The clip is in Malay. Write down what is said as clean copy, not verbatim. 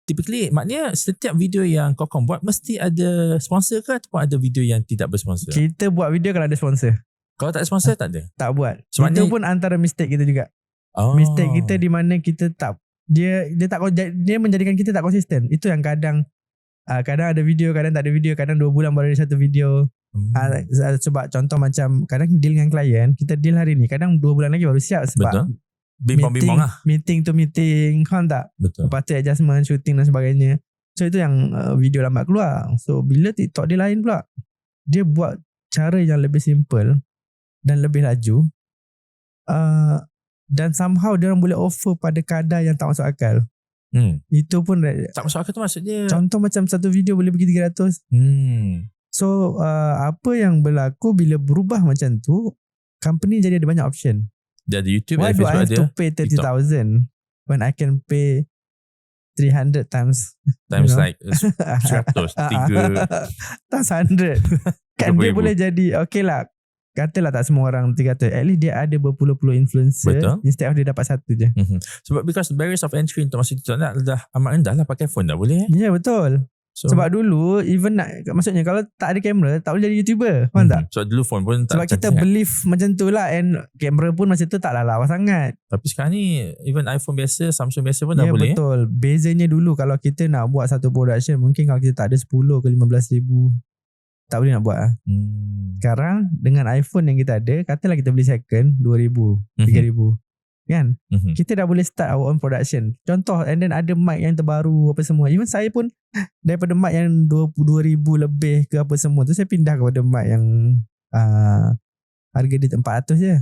typically maknanya setiap video yang kau buat mesti ada sponsor ke ataupun ada video yang tidak bersponsor? Kita buat video kalau ada sponsor. Kalau tak ada sponsor tak ada? Tak buat. Sebenarnya, itu pun antara mistake kita juga. Mistake kita di mana kita tak dia menjadikan kita tak konsisten. Itu yang kadang ada video, kadang tak ada video, kadang 2 bulan baru ada satu video. Sebab contoh macam kadang deal dengan klien, kita deal hari ni, kadang 2 bulan lagi baru siap sebab betul. Bimbang-bimbang lah. Meeting to meeting, faham tak? Betul. Lepas tu adjustment, shooting dan sebagainya. So itu yang video lambat keluar. So bila TikTok dia lain pula, dia buat cara yang lebih simple dan lebih laju, dan somehow dia orang boleh offer pada kadar yang tak masuk akal. Itu pun tak masuk akal tu maksudnya, contoh macam satu video boleh pergi 300. So apa yang berlaku bila berubah macam tu, company jadi ada banyak option. Dia ada YouTube, why do I have to pay 30,000 when I can pay 300 times like 100 3 times 100. Kan dia boleh jadi okay lah, katalah tak semua orang 300, at least dia ada berpuluh-puluh influencer. Betul. Instead of dia dapat satu je. Sebab because the barriers of entry untuk masuk TikTok dah amat rendah lah, pakai phone dah boleh. Ya betul. Sebab dulu even maksudnya kalau tak ada kamera tak boleh jadi YouTuber, faham tak? So dulu phone pun tak. Sebab kita believe macam tu lah, and kamera pun masa tu taklah lawa sangat. Tapi sekarang ni even iPhone biasa, Samsung biasa pun dah boleh. Ya betul. Bezanya dulu kalau kita nak buat satu production, mungkin kalau kita tak ada 10 ke 15 ribu tak boleh nak buat lah. Sekarang dengan iPhone yang kita ada, katalah kita beli second 2,000 3,000 kan, kita dah boleh start our own production. Contoh, and then ada mic yang terbaru apa semua. Even saya pun daripada mic yang 22,000 lebih ke apa semua tu, saya pindah kepada mic yang harga dia 400 je.